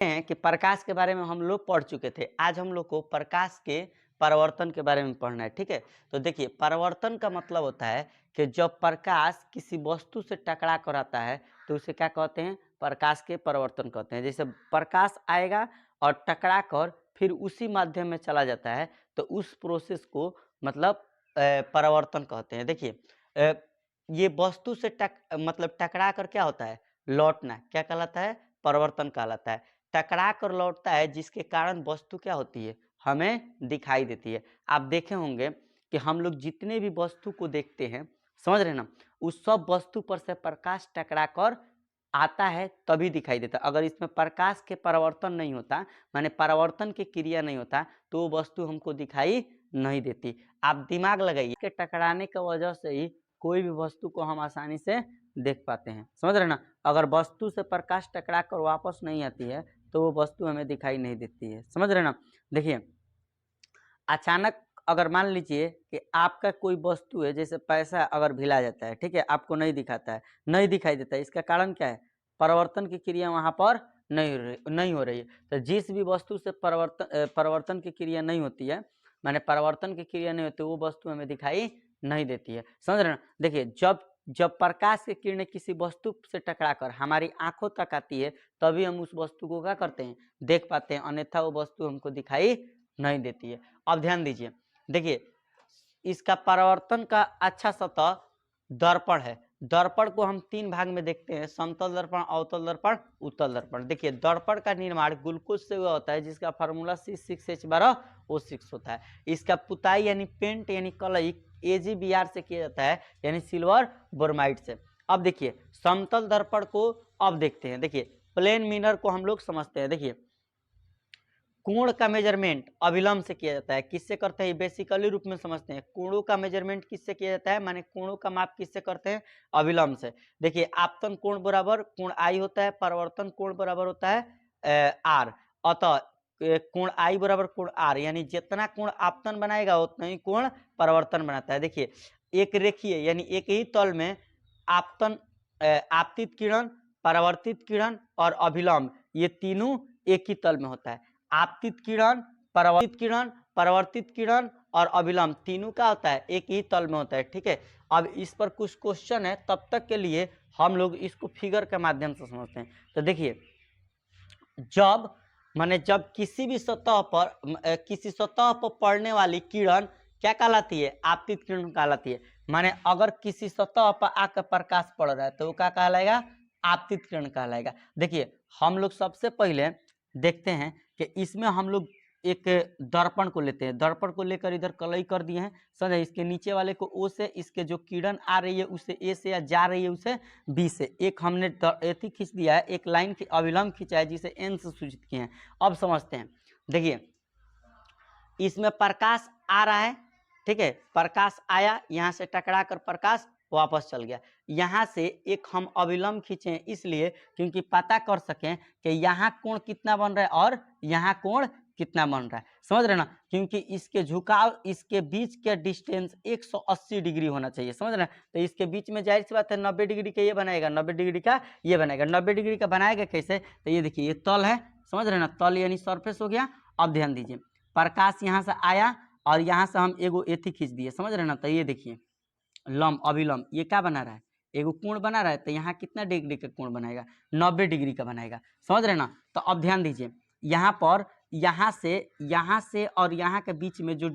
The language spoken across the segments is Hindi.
हैं कि प्रकाश के बारे में हम लोग पढ़ चुके थे। आज हम लोग को प्रकाश के परावर्तन के बारे में पढ़ना है, ठीक है। तो देखिए, परावर्तन का मतलब होता है कि जब प्रकाश किसी वस्तु से टकरा कर आता है तो उसे क्या कहते हैं, प्रकाश के परावर्तन कहते हैं। जैसे प्रकाश आएगा और टकरा कर फिर उसी माध्यम में चला जाता है तो उस प्रोसेस को मतलब परावर्तन कहते हैं। देखिए, ये वस्तु से मतलब टकरा कर क्या होता है, लौटना, क्या कहलाता है, परिवर्तन कहलाता है। टकरा कर लौटता है जिसके कारण वस्तु क्या होती है, हमें दिखाई देती है। आप देखे होंगे कि हम लोग जितने भी वस्तु को देखते हैं, समझ रहे ना, उस सब वस्तु पर से प्रकाश टकरा कर आता है तभी दिखाई देता। अगर इसमें प्रकाश के परावर्तन नहीं होता, माने परावर्तन की क्रिया नहीं होता, तो वो वस्तु हमको दिखाई नहीं देती। आप दिमाग लगाइए कि टकराने की वजह से ही कोई भी वस्तु को हम आसानी से देख पाते हैं, समझ रहे ना। अगर वस्तु से प्रकाश टकरा कर वापस नहीं आती है तो वो वस्तु हमें दिखाई नहीं देती है, समझ रहे ना। देखिए, अचानक अगर मान लीजिए कि आपका कोई वस्तु है, जैसे पैसा अगर भिला जाता है, ठीक है, आपको नहीं दिखाता है, नहीं दिखाई देता है, इसका कारण क्या है, परिवर्तन की क्रिया वहां पर नहीं हो रही है। तो जिस भी वस्तु से परिवर्तन की क्रिया नहीं होती है, माने परिवर्तन की क्रिया नहीं होती, वो वस्तु हमें दिखाई नहीं देती है, समझ रहे ना। देखिए, जब जब प्रकाश की किरणें किसी वस्तु से टकराकर हमारी आंखों तक आती है तभी हम उस वस्तु को क्या करते हैं, देख पाते हैं, अन्यथा वो वस्तु हमको दिखाई नहीं देती है। अब ध्यान दीजिए, देखिए, इसका परावर्तन का अच्छा सतह दर्पण है। दर्पण को हम तीन भाग में देखते हैं, समतल दर्पण, अवतल दर्पण, उत्तल दर्पण। देखिए, दर्पण का निर्माण ग्लूकोज से हुआ होता है जिसका फार्मूला C6H12O6 होता है। इसका पुताई यानी पेंट यानी कलई AgBr से किया जाता है, यानी सिल्वर ब्रोमाइड से। अब देखिए, समतल दर्पण को अब देखते हैं। देखिए, प्लेन मिरर को हम लोग समझते हैं। देखिए, कोण का मेजरमेंट अभिलंब से किया जाता है। किससे करते हैं, बेसिकली रूप में समझते हैं। कोणों का मेजरमेंट किससे किया जाता है, माने कोणों का माप किससे करते हैं, अभिलंब से। देखिए, आपतन कोण बराबर कोण आई होता है, परिवर्तन कोण बराबर होता है आर। अतः कोण आई बराबर कोण आर, यानी जितना कोण आपतन बनाएगा उतना ही कोण परिवर्तन बनाता है। देखिए, एक रेखीय यानी एक ही तल में आपतन, आपतित किरण, परावर्तित किरण और अभिलंब, ये तीनों एक ही तल में होता है। आपतित किरण, परावर्तित किरण और अभिलंब तीनों का होता है, एक ही तल में होता है, ठीक है। अब इस पर कुछ क्वेश्चन है, तब तक के लिए हम लोग इसको फिगर के माध्यम से समझते हैं। तो देखिए, जब किसी भी सतह पर पड़ने वाली किरण क्या कहलाती है, आपतित किरण कहलाती है। माने अगर किसी सतह पर आकर प्रकाश पड़ रहा है तो वो क्या कहलाएगा, आपतित किरण कहलाएगा। देखिए, हम लोग सबसे पहले देखते हैं कि इसमें हम लोग एक दर्पण को लेते हैं। दर्पण को लेकर इधर कलई कर दिए हैं, समझे। इसके नीचे वाले को O से, इसके जो किरण आ रही है उसे A से, या जा रही है उसे B से। एक हमने एथी खींच दिया है, एक लाइन की अभिलंब खींचा है जिसे N से सूचित किए हैं। अब समझते हैं। देखिए, इसमें प्रकाश आ रहा है, ठीक है, प्रकाश आया, यहाँ से टकरा कर प्रकाश वापस चल गया। यहाँ से एक हम अभिलंब खींचे इसलिए क्योंकि पता कर सकें कि यहाँ कोण कितना बन रहा है और यहाँ कोण कितना बन रहा है, समझ रहे ना। क्योंकि इसके झुकाव, इसके बीच के डिस्टेंस 180 डिग्री होना चाहिए, समझ रहे ना। तो इसके बीच में जाहिर सी बात है 90 डिग्री का ये बनाएगा, 90 डिग्री का ये बनाएगा। 90 डिग्री का बनाएगा कैसे, तो ये देखिए, ये तल है, समझ रहे ना, तल यानी सरफेस हो गया। अब ध्यान दीजिए, प्रकाश यहाँ से आया और यहाँ से हम एगो एथी खींच दिए, समझ रहे ना। तो ये देखिए, लंब अभिलंब ये क्या बना रहा है, एगो कोण बना रहा है। तो यहाँ कितना डिग्री का कोण बनाएगा, 90 डिग्री का बनाएगा, समझ रहे ना। तो अब ध्यान दीजिए, यहाँ पर यहाँ से और यहाँ के बीच में जो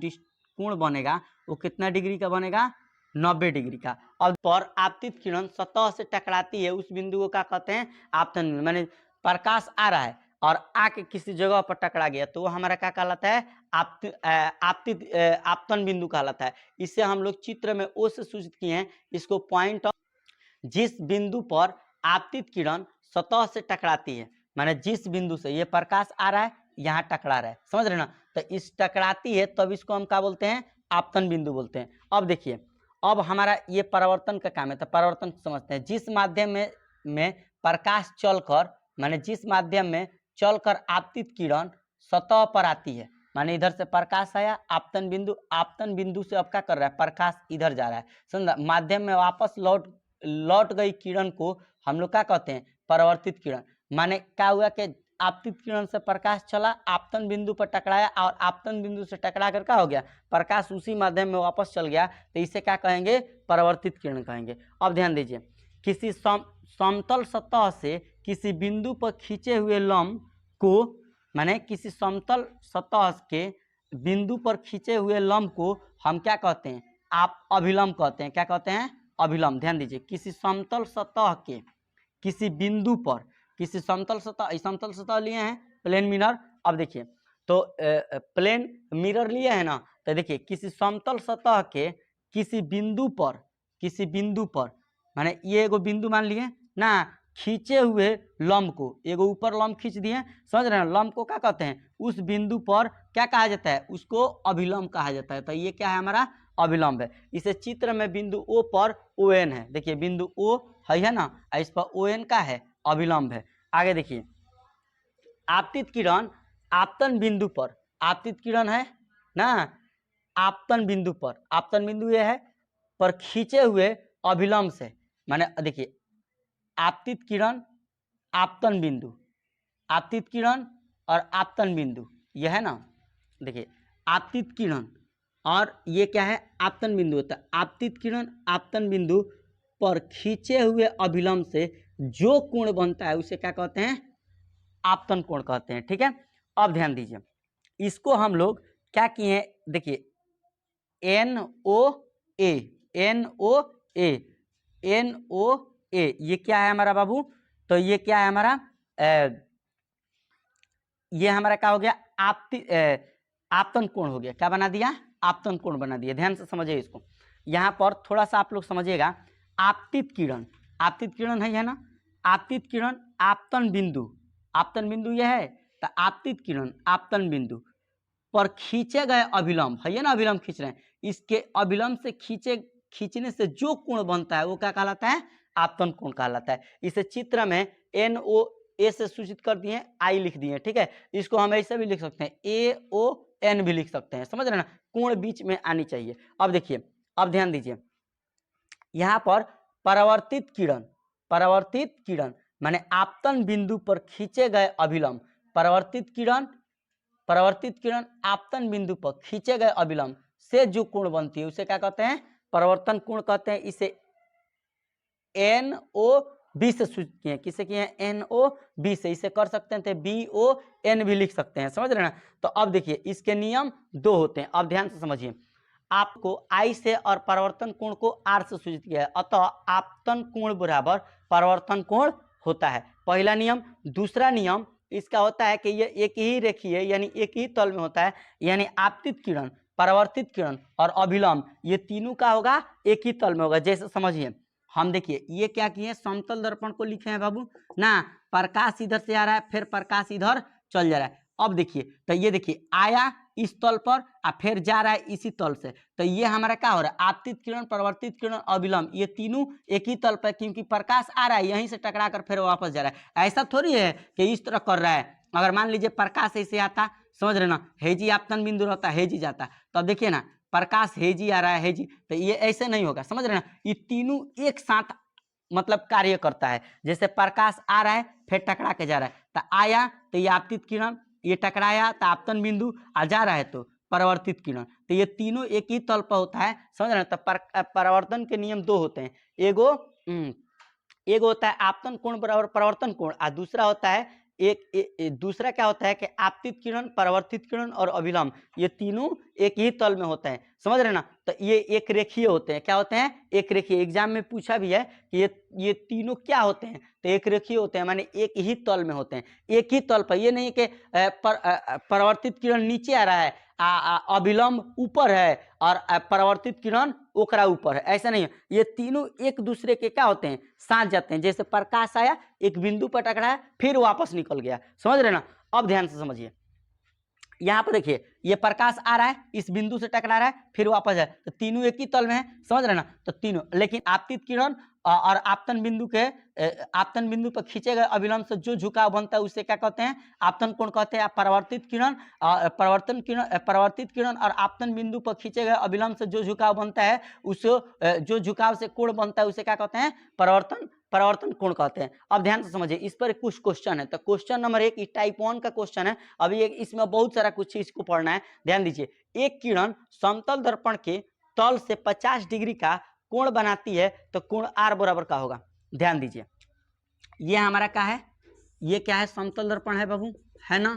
कोण बनेगा वो कितना डिग्री का बनेगा, 90 डिग्री का। और पर आपतित किरण सतह से टकराती है, उस बिंदु को क्या कहते हैं, आपतन। माने प्रकाश आ रहा है और आके किसी जगह पर टकरा गया तो वो हमारा क्या कहलाता है, आपतन बिंदु कहलाता है। इसे हम लोग चित्र में O से सूचित किए हैं। इसको पॉइंट ऑफ, जिस बिंदु पर आपतित किरण सतह से टकराती है, माने जिस बिंदु से ये प्रकाश आ रहा है यहाँ टकरा रहा है, समझ रहे ना। तो इस टकराती है तब इसको हम क्या बोलते हैं, आपतन बिंदु बोलते हैं। अब देखिए, अब हमारा ये परावर्तन का काम है, तो परावर्तन समझते हैं। जिस माध्यम में प्रकाश चलकर, माने जिस माध्यम में चलकर आपतित किरण सतह पर आती है, माने इधर से प्रकाश आया, आपतन बिंदु से अब क्या कर रहा है, प्रकाश इधर जा रहा है, समझा। माध्यम में वापस लौट गई किरण को हम लोग क्या कहते हैं, परावर्तित किरण। माने क्या हुआ कि आपतित किरण से प्रकाश चला, आपतन बिंदु पर टकराया और आपतन बिंदु से टकरा कर क्या हो गया, प्रकाश उसी माध्यम में वापस चल गया, तो इसे क्या कहेंगे, परावर्तित किरण कहेंगे। अब ध्यान दीजिए, किसी समतल सतह से किसी बिंदु पर खींचे हुए लंब को, माने किसी समतल सतह के बिंदु पर खींचे हुए लंब को हम क्या कहते हैं, आप अभिलंब कहते हैं। क्या कहते हैं, अभिलंब। ध्यान दीजिए, किसी समतल सतह के किसी बिंदु पर, किसी समतल सतह लिए हैं प्लेन मिरर। अब देखिए तो प्लेन मिरर लिए हैं ना, तो देखिए किसी समतल सतह के किसी बिंदु पर माने ये एगो बिंदु मान लिए ना, खींचे हुए लंब को, एगो ऊपर लंब खींच दिए, समझ रहे हैं, लंब को क्या कहते हैं, उस बिंदु पर क्या कहा जाता है, उसको अभिलंब कहा जाता है। तो ये क्या है, हमारा अभिलंब है। इसे चित्र में बिंदु ओ पर ON है, देखिए बिंदु ओ है ना, इस पर ON का है, अभिलंब है। आगे देखिए, आपतित किरण आपतन बिंदु पर, आपतित किरण है ना, आपतन बिंदु पर, आपतन बिंदु ये है पर खींचे हुए अभिलंब से, माने देखिए आपतित किरण आपतन बिंदु, आपतित किरण और आपतन बिंदु, यह है ना, देखिए आपतित किरण और ये क्या है, आपतन बिंदु होता है। आपतित किरण आपतन बिंदु पर खींचे हुए अभिलंब से जो कोण बनता है उसे क्या कहते हैं, आपतन कोण कहते हैं। ठीक है, अब ध्यान दीजिए, इसको हम लोग क्या किए, देखिए NOA, NOA, NOA, ये क्या है हमारा बाबू, तो ये क्या है हमारा, ये हमारा क्या हो गया, आपतन कोण हो गया। क्या बना दिया, आपतन कोण बना दिया। ध्यान से समझिए इसको, यहाँ पर थोड़ा सा आप लोग समझिएगा। आपतित किरण, आपतित किरण है ना, आपतित किरण आपतन बिंदु, आपतन बिंदु यह है, तो आपतित किरण आपतन बिंदु पर खींचे गए अभिलंब है ना, अभिलंब खींच रहे हैं, इसके अभिलंब से खींचने से जो कोण बनता है वो क्या कहलाता है, आपतन कोण कहलाता है। इसे चित्र में NOA से सूचित कर दिए, I लिख दिए। ठीक है, इसको हम ऐसे भी लिख सकते हैं, AON भी लिख सकते हैं, समझ रहे ना, कोण बीच में आनी चाहिए। अब देखिए, अब ध्यान दीजिए, यहाँ पर परावर्तित किरण, परावर्तित किरण माने आपतन बिंदु पर खींचे गए अभिलंब, परावर्तित किरण, परावर्तित किरण आपतन बिंदु पर खींचे गए अभिलंब से जो कोण बनती है उसे क्या कहते हैं, परावर्तन कोण कहते हैं। इसे NOB से सूचित किए, किसे किए, NOB से, इसे कर सकते हैं BON भी लिख सकते हैं, समझ रहे ना। तो अब देखिए इसके नियम दो होते हैं, अब ध्यान से समझिए, आपको I से और परावर्तन कोण को R से सूचित किया है, अतः आपतन कोण बराबर परावर्तन कोण होता है, पहला नियम। दूसरा नियम इसका होता है कि ये एक ही रेखीय यानी एक ही तल में होता है, यानी आपतित किरण, परावर्तित किरण और अभिलंब ये तीनों का होगा एक ही तल में होगा। जैसे समझिए, हम देखिए ये क्या किए, समतल दर्पण को लिखे हैं बाबू ना, प्रकाश इधर से आ रहा है, फिर प्रकाश इधर चल जा रहा है। अब देखिए, तो ये देखिए आया इस तल पर और फिर जा रहा है इसी तल से, तो ये हमारा क्या हो रहा है, आपतित किरण, परावर्तित किरण, अभिलंब ये तीनों एक ही तल पर, क्योंकि प्रकाश आ रहा है यहीं से टकरा कर फिर वापस जा रहा है। ऐसा थोड़ी है कि इस तरह कर रहा है, अगर मान लीजिए प्रकाश ऐसे आता, समझ रहे ना, हेजी आपतन बिंदु रहता, हेजी जाता, तो अब देखिए ना प्रकाश हेजी आ रहा है, हेजी, तो ये ऐसे नहीं होगा, समझ रहे ना, ये तीनों एक साथ मतलब कार्य करता है। जैसे प्रकाश आ रहा है फिर टकरा के जा रहा है, तो आया तो ये आपतित किरण, ये टकराया तो आपतन बिंदु, आ जा रहा है तो परावर्तित किरण, तो ये तीनों एक ही तल पर होता है, समझ रहे हैं। तो परावर्तन के नियम दो होते हैं, एगो होता है आपतन कोण बराबर परावर्तन कोण, और दूसरा होता है दूसरा क्या होता है कि आपतित किरण, परावर्तित किरण और अभिलंब ये तीनों एक ही तल में होते हैं, समझ रहे ना। तो ये एक रेखीय होते हैं, क्या होते हैं, एक रेखीय। एग्जाम में पूछा भी है कि ये तीनों क्या होते हैं, तो एक रेखीय होते हैं, माने एक ही तल में होते हैं, एक ही तल पर। ये नहीं कि परावर्तित किरण नीचे आ रहा है, अभिलंब ऊपर है और परावर्तित किरण ओकरा ऊपर है, ऐसा नहीं है। ये तीनों एक दूसरे के क्या होते हैं, साथ जाते हैं। जैसे प्रकाश आया एक बिंदु पर टकराया फिर वापस निकल गया, समझ रहे ना। अब ध्यान से समझिए, यहाँ पर देखिए ये प्रकाश आ रहा है इस बिंदु से टकरा रहा है फिर वापस है, तो तीनों एक ही तल में है, समझ रहे ना। तो तीनों, लेकिन आपतित किरण और आपतन बिंदु के आपतन बिंदु पर खींचे गए अभिलंब से जो झुकाव बनता है उसे क्या कहते हैं, आपतन कोण कहते हैं। परावर्तित किरण, परावर्तित किरण और आपतन बिंदु पर खींचे गए अभिलंब से जो झुकाव बनता है उसे, जो झुकाव से कोण बनता है उसे क्या कहते हैं, परावर्तन परावर्तन कोण कहते हैं। अब ध्यान से समझिए, इस पर कुछ क्वेश्चन है। तो क्वेश्चन नंबर 1 टाइप 1 का क्वेश्चन है। अभी इसमें बहुत सारा कुछ चीज को पढ़ना है, ध्यान दीजिए। एक किरण समतल दर्पण के तल से 50 डिग्री का कोण बनाती है तो कोण आर बराबर का होगा। ध्यान दीजिए, ये हमारा क्या है, ये क्या है, समतल दर्पण है बाबू, है ना।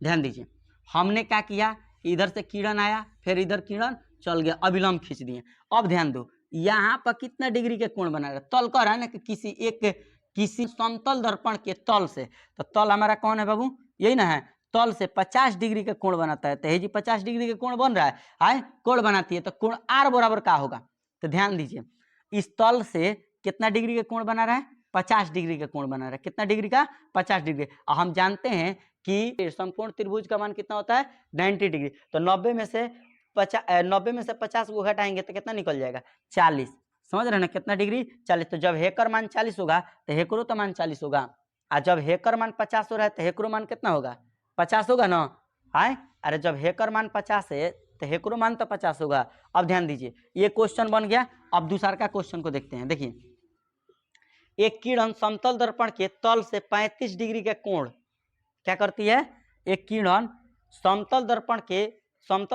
ध्यान दीजिए, हमने क्या किया, इधर से किरण आया, फिर इधर किरण चल गया, अभिलंब खींच दिए। अब ध्यान दो, यहाँ पर कितना डिग्री के कोण बना रहा है, तल कह रहा है ना कि किसी समतल दर्पण के तल से, तो तल हमारा कौन है बाबू, यही ना है। तल से 50 डिग्री का कोण बनाता है, तो हे जी 50 डिग्री का कोण बन रहा है, कोण बनाती है, तो कोण आर बराबर का होगा। तो ध्यान दीजिए, इस तल से कितना डिग्री का कोण बना रहा है, 50 डिग्री का कोण बना रहा है। कितना डिग्री का, 50 डिग्री। और हम जानते हैं कि समकोण त्रिभुज का मान कितना होता है, 90 डिग्री। तो 90 में से 50 को घटाएंगे तो कितना निकल जाएगा, 40। समझ रहे हैं ना, कितना डिग्री, 40। तो जब हेकर मान 40 होगा तो हेकरो तो मान 40 होगा, और जब हेकर मान 50 हो रहा है तो हेकरो मान कितना होगा, 50 होगा ना। है, अरे जब हेकर मान 50 है तो हेकरो मान तो 50 होगा। अब ध्यान दीजिए, ये क्वेश्चन बन गया। अब दूसरा का क्वेश्चन को देखते हैं। देखिए, एक किरण समतल दर्पण के तल से 35 डिग्री का कोण क्या करती है, एक किरण समतल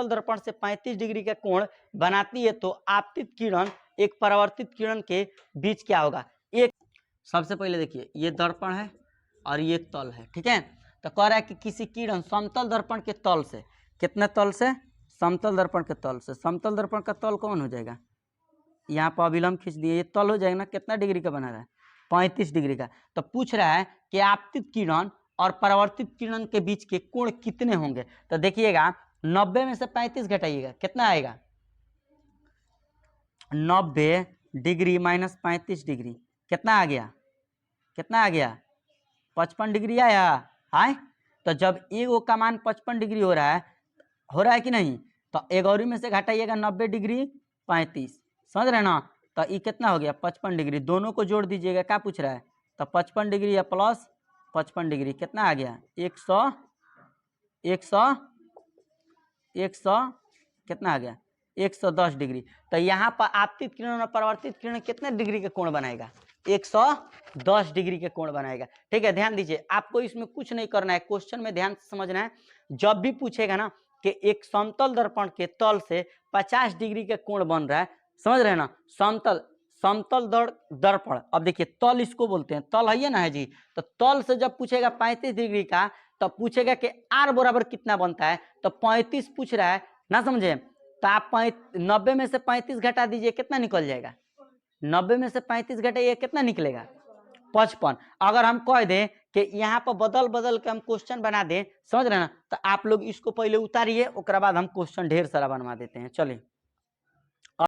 दर्पण से 35 डिग्री का कोण बनाती है तो आपतित किरण एक परावर्तित किरण के बीच क्या होगा। एक सबसे पहले देखिए, ये दर्पण है और ये तल है, ठीक है। तो कह रहा है कि किसी किरण समतल दर्पण के तल से, कितने तल से, समतल दर्पण के तल से, समतल दर्पण का तल कौन हो जाएगा, यहाँ पर अभिलंब खींच दिए, ये तल हो जाएगा ना। कितना डिग्री का बना रहा है, 35 डिग्री का। तो पूछ रहा है कि आपतित किरण और परावर्तित किरण के बीच के कोण कितने होंगे। तो देखिएगा, 90 में से 35 घटाइएगा, कितना आएगा, 90 डिग्री माइनस 35 डिग्री, कितना आ गया, कितना आ गया, 55 डिग्री आया। है, तो जब एगो का मान 55 डिग्री हो रहा है कि नहीं, तो एगौरी में से घटाइएगा 90 डिग्री 35, समझ रहे ना। तो ये कितना हो गया, 55 डिग्री। दोनों को जोड़ दीजिएगा, क्या पूछ रहा है, तो 55 डिग्री या प्लस 55 डिग्री, कितना आ गया, 100 कितना आ गया, 110 डिग्री। तो यहाँ पर आपतित किरण और परावर्तित किरण कितने डिग्री के कोण बनाएगा, 110 डिग्री के कोण बनाएगा। ठीक है, ध्यान दीजिए, आपको इसमें कुछ नहीं करना है, क्वेश्चन में ध्यान से समझना है। जब भी पूछेगा ना कि एक समतल दर्पण के तल से 50 डिग्री के कोण बन रहा है, समझ रहे हैं ना, समतल दर्पण। अब देखिए, तल इसको बोलते हैं, तल है ना, है जी। तो तल से जब पूछेगा 35 डिग्री का, तो पूछेगा कि आर बराबर कितना बनता है, तो 35 पूछ रहा है ना, समझे। तो आप 90 में से 35 घटा दीजिए, कितना निकल जाएगा, 90 में से 35 घटाइए, कितना निकलेगा, 55। अगर हम कह दें कि यहाँ पर बदल बदल के हम क्वेश्चन बना दें, समझ रहे ना, तो आप लोग इसको पहले उतारिए, उसके बाद हम क्वेश्चन ढेर सारा बनवा देते हैं। चलिए।